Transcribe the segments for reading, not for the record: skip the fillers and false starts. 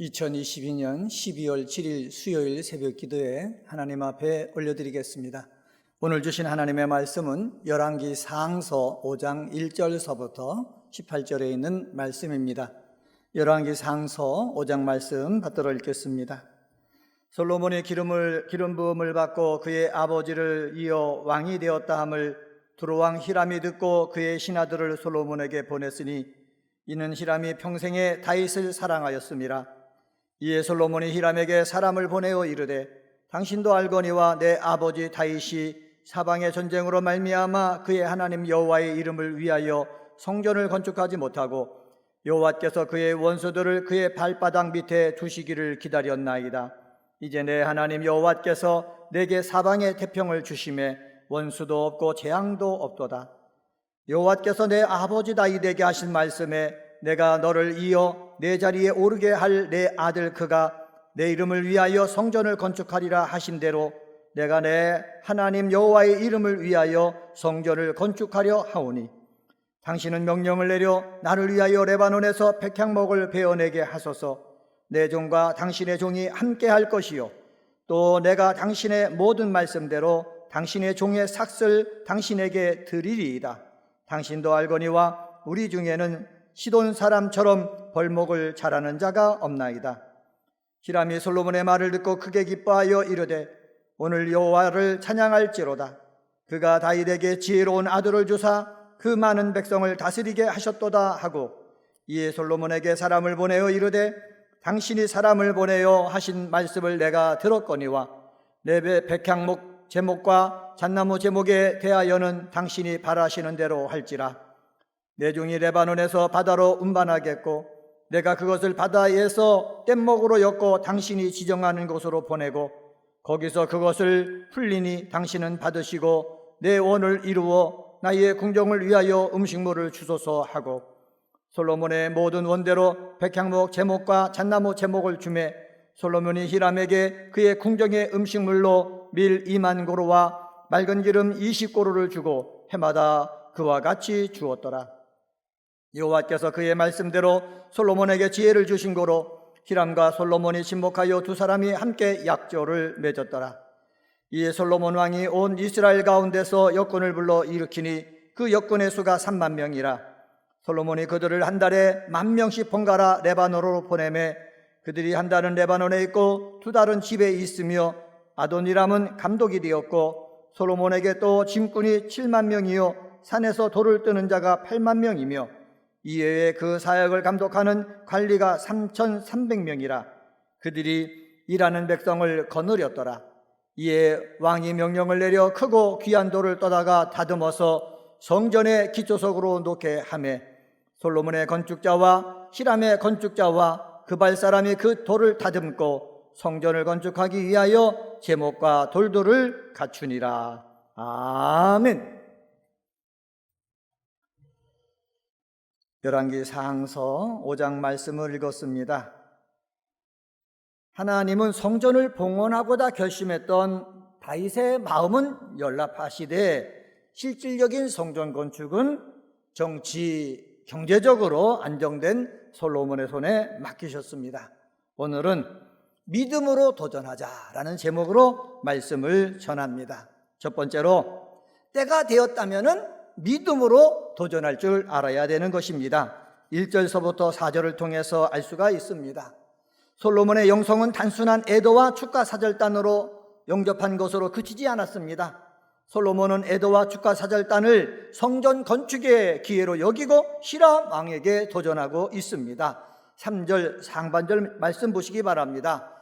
2022년 12월 7일 수요일 새벽 기도에 하나님 앞에 올려드리겠습니다. 오늘 주신 하나님의 말씀은 열왕기 상서 5장 1절서부터 18절에 있는 말씀입니다. 열왕기 상서 5장 말씀 받들어 읽겠습니다. 솔로몬이 기름 부음을 받고 그의 아버지를 이어 왕이 되었다 함을 두로왕 히람이 듣고 그의 신하들을 솔로몬에게 보냈으니 이는 히람이 평생에 다윗을 사랑하였음이라. 이에 솔로몬이 히람에게 사람을 보내어 이르되 당신도 알거니와 내 아버지 다윗이 사방의 전쟁으로 말미암아 그의 하나님 여호와의 이름을 위하여 성전을 건축하지 못하고 여호와께서 그의 원수들을 그의 발바닥 밑에 두시기를 기다렸나이다. 이제 내 하나님 여호와께서 내게 사방의 태평을 주심에 원수도 없고 재앙도 없도다. 여호와께서 내 아버지 다윗에게 하신 말씀에 내가 너를 이어 내 자리에 오르게 할 내 아들 그가 내 이름을 위하여 성전을 건축하리라 하신 대로 내가 내 하나님 여호와의 이름을 위하여 성전을 건축하려 하오니 당신은 명령을 내려 나를 위하여 레바논에서 백향목을 베어내게 하소서. 내 종과 당신의 종이 함께 할 것이요 또 내가 당신의 모든 말씀대로 당신의 종의 삭슬 당신에게 드리리이다. 당신도 알거니와 우리 중에는 시돈 사람처럼 벌목을 잘하는 자가 없나이다. 히람이 솔로몬의 말을 듣고 크게 기뻐하여 이르되 오늘 여호와를 찬양할지로다. 그가 다윗에게 지혜로운 아들을 주사 그 많은 백성을 다스리게 하셨도다 하고 이에 솔로몬에게 사람을 보내어 이르되 당신이 사람을 보내어 하신 말씀을 내가 들었거니와 내 백향목 제목과 잣나무 제목에 대하여는 당신이 바라시는 대로 할지라. 내 종이 레바논에서 바다로 운반하겠고 내가 그것을 바다에서 뗏목으로 엮고 당신이 지정하는 곳으로 보내고 거기서 그것을 풀리니 당신은 받으시고 내 원을 이루어 나의 궁정을 위하여 음식물을 주소서 하고 솔로몬의 모든 원대로 백향목 제목과 잣나무 제목을 주매 솔로몬이 히람에게 그의 궁정의 음식물로 밀 2만 고루와 맑은 기름 20고루를 주고 해마다 그와 같이 주었더라. 여호와께서 그의 말씀대로 솔로몬에게 지혜를 주신 고로 히람과 솔로몬이 친목하여 두 사람이 함께 약조를 맺었더라. 이에 솔로몬 왕이 온 이스라엘 가운데서 역군을 불러 일으키니 그 역군의 수가 3만 명이라. 솔로몬이 그들을 한 달에 10,000명씩 번갈아 레바논으로 보내매 그들이 한 달은 레바논에 있고 두 달은 집에 있으며 아도니람은 감독이 되었고 솔로몬에게 또 짐꾼이 7만 명이요 산에서 돌을 뜨는 자가 8만 명이며 이외에 그 사역을 감독하는 관리가 3,300명이라. 그들이 일하는 백성을 거느렸더라. 이에 왕이 명령을 내려 크고 귀한 돌을 떠다가 다듬어서 성전의 기초석으로 놓게 하매 솔로몬의 건축자와 히람의 건축자와 그발 사람이 그 돌을 다듬고 성전을 건축하기 위하여 제목과 돌들을 갖추니라. 아멘. 열왕기 상서 5장 말씀을 읽었습니다. 하나님은 성전을 봉헌하고자 결심했던 다윗의 마음은 연락하시되 실질적인 성전 건축은 정치, 경제적으로 안정된 솔로몬의 손에 맡기셨습니다. 오늘은 믿음으로 도전하자라는 제목으로 말씀을 전합니다. 첫 번째로 때가 되었다면은 믿음으로 도전할 줄 알아야 되는 것입니다. 1절서부터 4절을 통해서 알 수가 있습니다. 솔로몬의 영성은 단순한 애도와 축가 사절단으로 영접한 것으로 그치지 않았습니다. 솔로몬은 애도와 축가 사절단을 성전 건축의 기회로 여기고 히람 왕에게 도전하고 있습니다. 3절 상반절 말씀 보시기 바랍니다.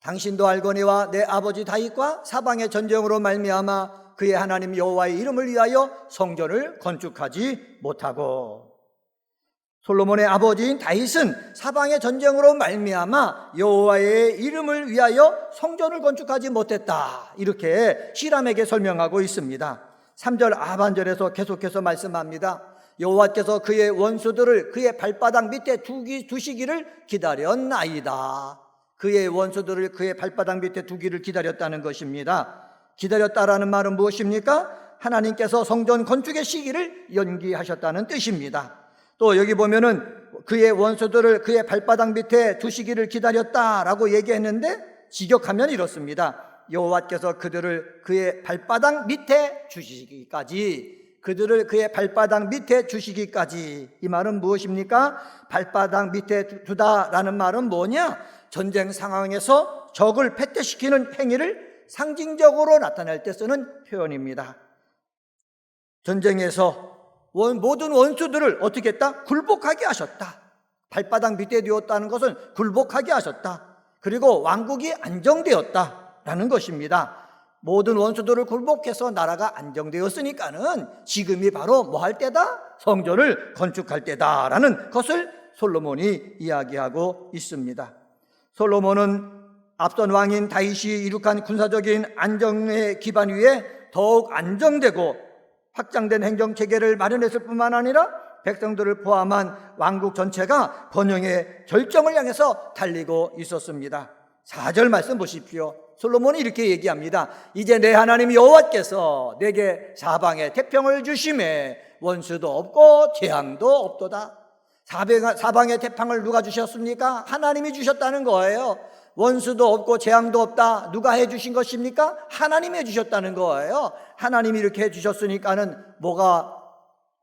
당신도 알거니와 내 아버지 다윗과 사방의 전쟁으로 말미암아 그의 하나님 여호와의 이름을 위하여 성전을 건축하지 못하고 솔로몬의 아버지인 다윗은 사방의 전쟁으로 말미암아 여호와의 이름을 위하여 성전을 건축하지 못했다. 이렇게 히람에게 설명하고 있습니다. 3절 하반절에서 계속해서 말씀합니다. 여호와께서 그의 원수들을 그의 발바닥 밑에 두시기를 기다렸나이다. 그의 원수들을 그의 발바닥 밑에 두기를 기다렸다는 것입니다. 기다렸다라는 말은 무엇입니까? 하나님께서 성전 건축의 시기를 연기하셨다는 뜻입니다. 또 여기 보면은 그의 원수들을 그의 발바닥 밑에 두시기를 기다렸다라고 얘기했는데 직역하면 이렇습니다. 여호와께서 그들을 그의 발바닥 밑에 주시기까지, 그들을 그의 발바닥 밑에 주시기까지. 이 말은 무엇입니까? 발바닥 밑에 두다라는 말은 뭐냐? 전쟁 상황에서 적을 패퇴시키는 행위를 상징적으로 나타낼 때 쓰는 표현입니다. 전쟁에서 모든 원수들을 어떻게 했다? 굴복하게 하셨다. 발바닥 밑에 두었다는 것은 굴복하게 하셨다. 그리고 왕국이 안정되었다라는 것입니다. 모든 원수들을 굴복해서 나라가 안정되었으니까는 지금이 바로 뭐 할 때다? 성전을 건축할 때다라는 것을 솔로몬이 이야기하고 있습니다. 솔로몬은 앞선 왕인 다윗이 이룩한 군사적인 안정의 기반 위에 더욱 안정되고 확장된 행정체계를 마련했을 뿐만 아니라 백성들을 포함한 왕국 전체가 번영의 절정을 향해서 달리고 있었습니다. 4절 말씀 보십시오. 솔로몬이 이렇게 얘기합니다. 이제 내 하나님 여호와께서 내게 사방에 태평을 주심에 원수도 없고 재앙도 없도다. 사방에 태평을 누가 주셨습니까? 하나님이 주셨다는 거예요. 원수도 없고 재앙도 없다. 누가 해주신 것입니까? 하나님이 해주셨다는 거예요. 하나님이 이렇게 해주셨으니까는 뭐가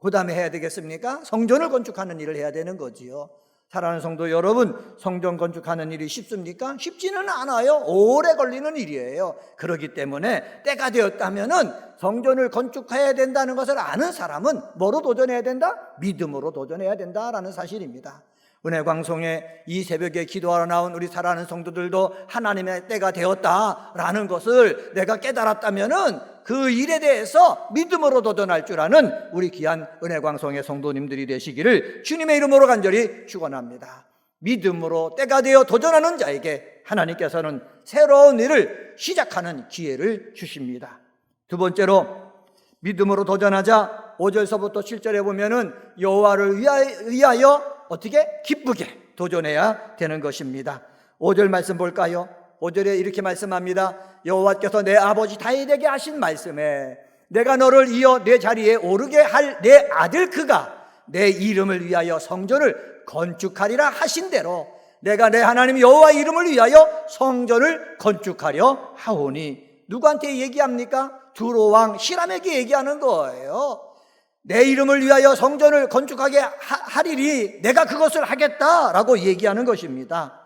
그 다음에 해야 되겠습니까? 성전을 건축하는 일을 해야 되는 거지요. 사랑하는 성도 여러분, 성전 건축하는 일이 쉽습니까? 쉽지는 않아요. 오래 걸리는 일이에요. 그렇기 때문에 때가 되었다면은 성전을 건축해야 된다는 것을 아는 사람은 뭐로 도전해야 된다? 믿음으로 도전해야 된다라는 사실입니다. 은혜광송에 이 새벽에 기도하러 나온 우리 사랑하는 성도들도 하나님의 때가 되었다라는 것을 내가 깨달았다면은 그 일에 대해서 믿음으로 도전할 줄 아는 우리 귀한 은혜광송의 성도님들이 되시기를 주님의 이름으로 간절히 축원합니다. 믿음으로 때가 되어 도전하는 자에게 하나님께서는 새로운 일을 시작하는 기회를 주십니다. 두 번째로 믿음으로 도전하자 5절서부터 7절에 보면은 여호와를 위하여 어떻게? 기쁘게 도전해야 되는 것입니다. 5절 말씀 볼까요? 5절에 이렇게 말씀합니다. 여호와께서 내 아버지 다윗에게 하신 말씀에 내가 너를 이어 내 자리에 오르게 할 내 아들 그가 내 이름을 위하여 성전을 건축하리라 하신 대로 내가 내 하나님 여호와 이름을 위하여 성전을 건축하려 하오니. 누구한테 얘기합니까? 두로 왕 히람에게 얘기하는 거예요. 내 이름을 위하여 성전을 건축하게 하리니 내가 그것을 하겠다라고 얘기하는 것입니다.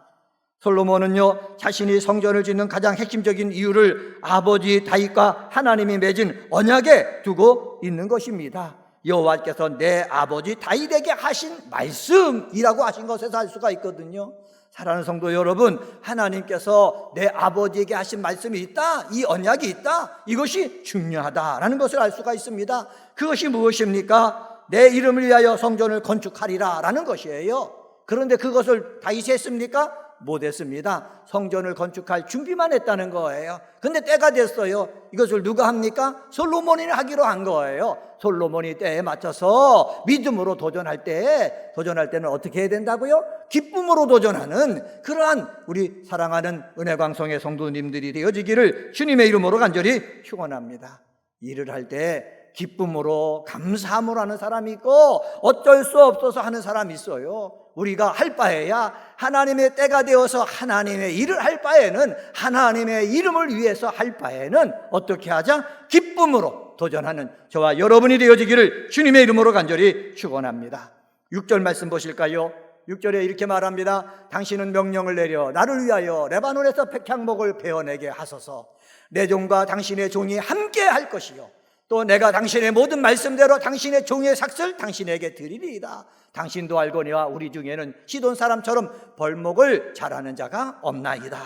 솔로몬은요, 자신이 성전을 짓는 가장 핵심적인 이유를 아버지 다윗과 하나님이 맺은 언약에 두고 있는 것입니다. 여호와께서 내 아버지 다윗에게 하신 말씀이라고 하신 것에서 알 수가 있거든요. 사랑하는 성도 여러분, 하나님께서 내 아버지에게 하신 말씀이 있다, 이 언약이 있다, 이것이 중요하다라는 것을 알 수가 있습니다. 그것이 무엇입니까? 내 이름을 위하여 성전을 건축하리라 라는 것이에요. 그런데 그것을 다윗이 했습니까? 못했습니다. 성전을 건축할 준비만 했다는 거예요. 근데 때가 됐어요. 이것을 누가 합니까? 솔로몬이 하기로 한 거예요. 솔로몬이 때에 맞춰서 믿음으로 도전할 때는 어떻게 해야 된다고요? 기쁨으로 도전하는 그러한 우리 사랑하는 은혜광송의 성도님들이 되어지기를 주님의 이름으로 간절히 축원합니다. 일을 할 때 기쁨으로 감사함으로 하는 사람이 있고 어쩔 수 없어서 하는 사람이 있어요. 우리가 할 바에야 하나님의 때가 되어서 하나님의 일을 할 바에는, 하나님의 이름을 위해서 할 바에는 어떻게 하자? 기쁨으로 도전하는 저와 여러분이 되어지기를 주님의 이름으로 간절히 축원합니다. 6절 말씀 보실까요? 6절에 이렇게 말합니다. 당신은 명령을 내려 나를 위하여 레바논에서 백향목을 베어내게 하소서. 내 종과 당신의 종이 함께 할 것이요 또 내가 당신의 모든 말씀대로 당신의 종의 삭슬 당신에게 드리리이다. 당신도 알거니와 우리 중에는 시돈 사람처럼 벌목을 잘하는 자가 없나이다.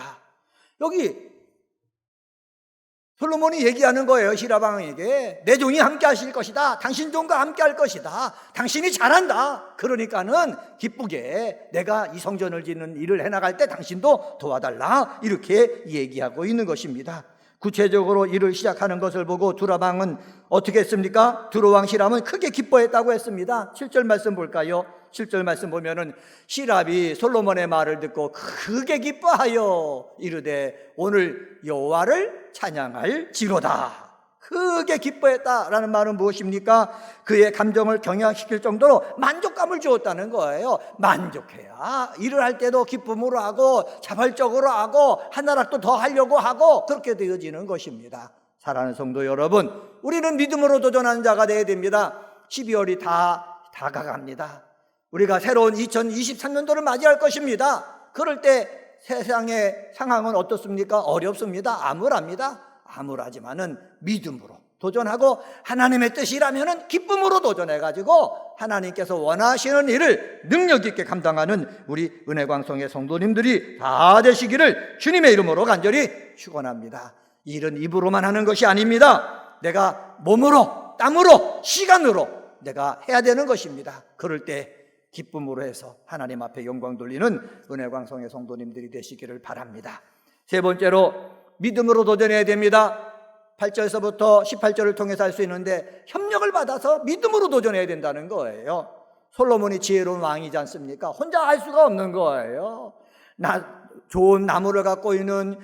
여기 솔로몬이 얘기하는 거예요. 히라방에게 내 종이 함께 하실 것이다. 당신 종과 함께 할 것이다. 당신이 잘한다. 그러니까는 기쁘게 내가 이 성전을 짓는 일을 해나갈 때 당신도 도와달라. 이렇게 얘기하고 있는 것입니다. 구체적으로 일을 시작하는 것을 보고 두라방은 어떻게 했습니까? 두로왕 히람은 크게 기뻐했다고 했습니다. 7절 말씀 볼까요? 7절 말씀 보면은 히람이 솔로몬의 말을 듣고 크게 기뻐하여 이르되 오늘 여호와를 찬양할 지로다. 크게 기뻐했다라는 말은 무엇입니까? 그의 감정을 경향시킬 정도로 만족감을 주었다는 거예요. 만족해야 일을 할 때도 기쁨으로 하고 자발적으로 하고 하나라도 더 하려고 하고 그렇게 되어지는 것입니다. 사랑하는 성도 여러분, 우리는 믿음으로 도전하는 자가 되어야 됩니다. 12월이 다 다가갑니다. 우리가 새로운 2023년도를 맞이할 것입니다. 그럴 때 세상의 상황은 어떻습니까? 어렵습니다. 암울합니다. 암울하지만은 믿음으로 도전하고 하나님의 뜻이라면은 기쁨으로 도전해가지고 하나님께서 원하시는 일을 능력 있게 감당하는 우리 은혜광성의 성도님들이 다 되시기를 주님의 이름으로 간절히 축원합니다. 일은 입으로만 하는 것이 아닙니다. 내가 몸으로, 땀으로, 시간으로 내가 해야 되는 것입니다. 그럴 때 기쁨으로 해서 하나님 앞에 영광 돌리는 은혜광성의 성도님들이 되시기를 바랍니다. 세 번째로 믿음으로 도전해야 됩니다. 8절에서부터 18절을 통해서 할 수 있는데 협력을 받아서 믿음으로 도전해야 된다는 거예요. 솔로몬이 지혜로운 왕이지 않습니까? 혼자 할 수가 없는 거예요. 좋은 나무를 갖고 있는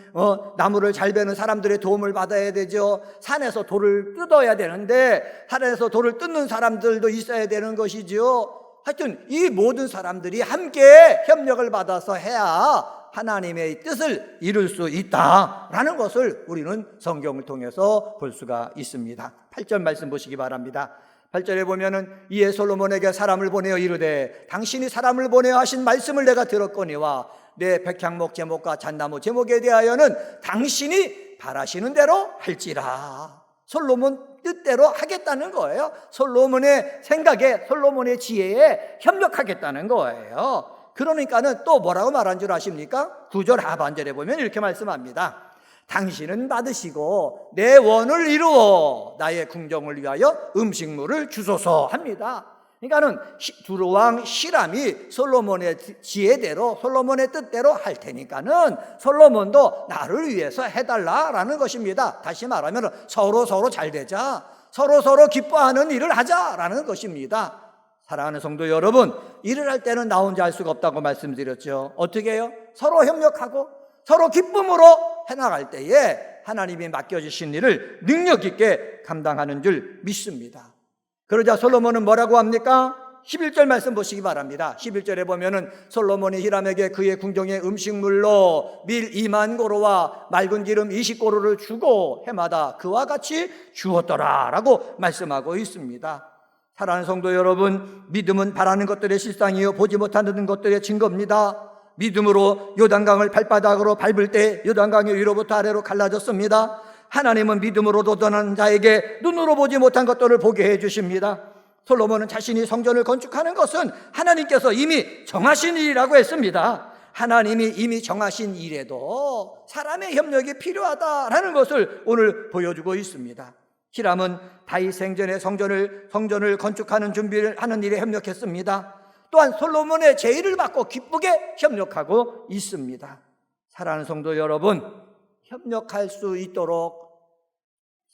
나무를 잘 베는 사람들의 도움을 받아야 되죠. 산에서 돌을 뜯어야 되는데 산에서 돌을 뜯는 사람들도 있어야 되는 것이죠. 하여튼 이 모든 사람들이 함께 협력을 받아서 해야 하나님의 뜻을 이룰 수 있다라는 것을 우리는 성경을 통해서 볼 수가 있습니다. 8절 말씀 보시기 바랍니다. 8절에 보면은 이에 솔로몬에게 사람을 보내어 이르되 당신이 사람을 보내어 하신 말씀을 내가 들었거니와 내 백향목 제목과 잣나무 제목에 대하여는 당신이 바라시는 대로 할지라. 솔로몬 뜻대로 하겠다는 거예요. 솔로몬의 생각에, 솔로몬의 지혜에 협력하겠다는 거예요. 그러니까는 또 뭐라고 말한 줄 아십니까? 9절 하반절에 보면 이렇게 말씀합니다. 당신은 받으시고 내 원을 이루어 나의 궁정을 위하여 음식물을 주소서 합니다. 그러니까는 두루왕 히람이 솔로몬의 지혜대로, 솔로몬의 뜻대로 할 테니까는 솔로몬도 나를 위해서 해달라라는 것입니다. 다시 말하면 서로 잘 되자, 서로 기뻐하는 일을 하자라는 것입니다. 사랑하는 성도 여러분, 일을 할 때는 나 혼자 할 수가 없다고 말씀드렸죠. 어떻게 해요? 서로 협력하고 서로 기쁨으로 해나갈 때에 하나님이 맡겨주신 일을 능력 있게 감당하는 줄 믿습니다. 그러자 솔로몬은 뭐라고 합니까? 11절 말씀 보시기 바랍니다. 11절에 보면은 솔로몬이 히람에게 그의 궁정의 음식물로 밀 2만 고로와 맑은 기름 20고로를 주고 해마다 그와 같이 주었더라 라고 말씀하고 있습니다. 사랑하는 성도 여러분, 믿음은 바라는 것들의 실상이요 보지 못하는 것들의 증거입니다. 믿음으로 요단강을 발바닥으로 밟을 때 요단강이 위로부터 아래로 갈라졌습니다. 하나님은 믿음으로 도전하는 자에게 눈으로 보지 못한 것들을 보게 해주십니다. 솔로몬은 자신이 성전을 건축하는 것은 하나님께서 이미 정하신 일이라고 했습니다. 하나님이 이미 정하신 일에도 사람의 협력이 필요하다라는 것을 오늘 보여주고 있습니다. 히람은 다윗 생전에 성전을 건축하는 준비를 하는 일에 협력했습니다. 또한 솔로몬의 제의를 받고 기쁘게 협력하고 있습니다. 사랑하는 성도 여러분, 협력할 수 있도록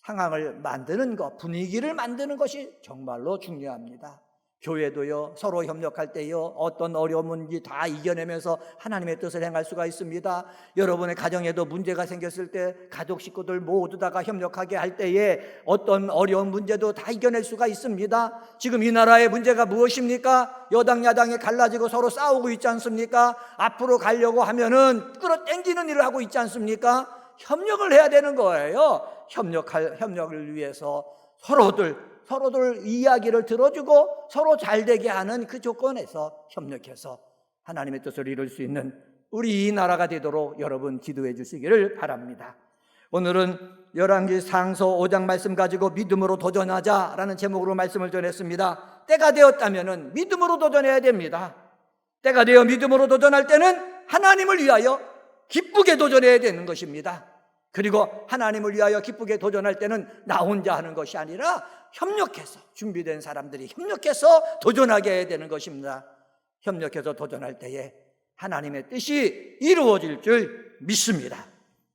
상황을 만드는 것, 분위기를 만드는 것이 정말로 중요합니다. 교회도요, 서로 협력할 때요, 어떤 어려움인지 다 이겨내면서 하나님의 뜻을 행할 수가 있습니다. 여러분의 가정에도 문제가 생겼을 때 가족 식구들 모두 다가 협력하게 할 때에 어떤 어려운 문제도 다 이겨낼 수가 있습니다. 지금 이 나라의 문제가 무엇입니까? 여당 야당이 갈라지고 서로 싸우고 있지 않습니까? 앞으로 가려고 하면은 끌어당기는 일을 하고 있지 않습니까? 협력을 해야 되는 거예요. 협력을 위해서 서로들 이야기를 들어주고 서로 잘되게 하는 그 조건에서 협력해서 하나님의 뜻을 이룰 수 있는 우리 이 나라가 되도록 여러분 기도해 주시기를 바랍니다. 오늘은 열왕기 상서 5장 말씀 가지고 믿음으로 도전하자라는 제목으로 말씀을 전했습니다. 때가 되었다면 믿음으로 도전해야 됩니다. 때가 되어 믿음으로 도전할 때는 하나님을 위하여 기쁘게 도전해야 되는 것입니다. 그리고 하나님을 위하여 기쁘게 도전할 때는 나 혼자 하는 것이 아니라 협력해서, 준비된 사람들이 협력해서 도전하게 해야 되는 것입니다. 협력해서 도전할 때에 하나님의 뜻이 이루어질 줄 믿습니다.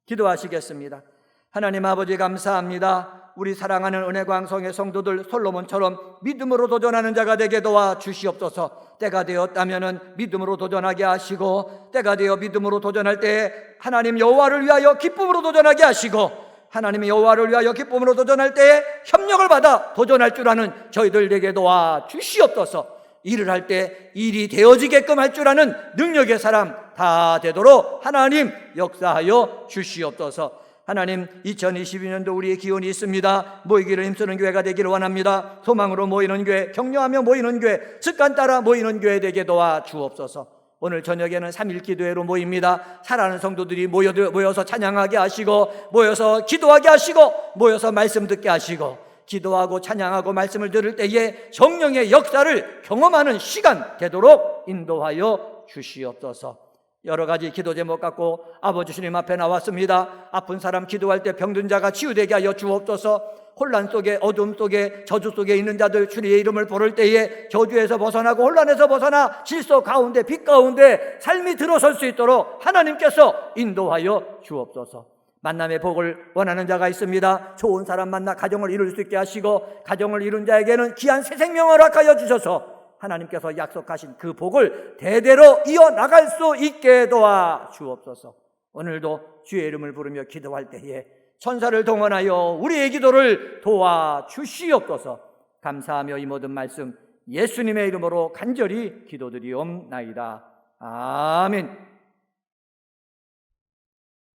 기도하시겠습니다. 하나님 아버지 감사합니다. 우리 사랑하는 은혜광성의 성도들 솔로몬처럼 믿음으로 도전하는 자가 되게 도와 주시옵소서. 때가 되었다면 믿음으로 도전하게 하시고, 때가 되어 믿음으로 도전할 때 하나님 여호와를 위하여 기쁨으로 도전하게 하시고, 하나님의 여호와를 위하여 기쁨으로 도전할 때에 협력을 받아 도전할 줄 아는 저희들에게 도와 주시옵소서. 일을 할 때 일이 되어지게끔 할 줄 아는 능력의 사람 다 되도록 하나님 역사하여 주시옵소서. 하나님, 2022년도 우리의 기원이 있습니다. 모이기를 힘쓰는 교회가 되기를 원합니다. 소망으로 모이는 교회, 격려하며 모이는 교회, 습관 따라 모이는 교회 되게 도와 주옵소서. 오늘 저녁에는 3일 기도회로 모입니다. 사랑하는 성도들이 모여서 찬양하게 하시고, 모여서 기도하게 하시고, 모여서 말씀 듣게 하시고, 기도하고 찬양하고 말씀을 들을 때에 성령의 역사를 경험하는 시간 되도록 인도하여 주시옵소서. 여러 가지 기도 제목 갖고 아버지 주님 앞에 나왔습니다. 아픈 사람 기도할 때 병든 자가 치유되게 하여 주옵소서. 혼란 속에, 어둠 속에, 저주 속에 있는 자들 주님의 이름을 부를 때에 저주에서 벗어나고 혼란에서 벗어나 질서 가운데, 빛 가운데 삶이 들어설 수 있도록 하나님께서 인도하여 주옵소서. 만남의 복을 원하는 자가 있습니다. 좋은 사람 만나 가정을 이룰 수 있게 하시고, 가정을 이룬 자에게는 귀한 새 생명을 허락하여 주셔서 하나님께서 약속하신 그 복을 대대로 이어나갈 수 있게 도와 주옵소서. 오늘도 주의 이름을 부르며 기도할 때에 천사를 동원하여 우리의 기도를 도와 주시옵소서. 감사하며 이 모든 말씀 예수님의 이름으로 간절히 기도드리옵나이다. 아멘.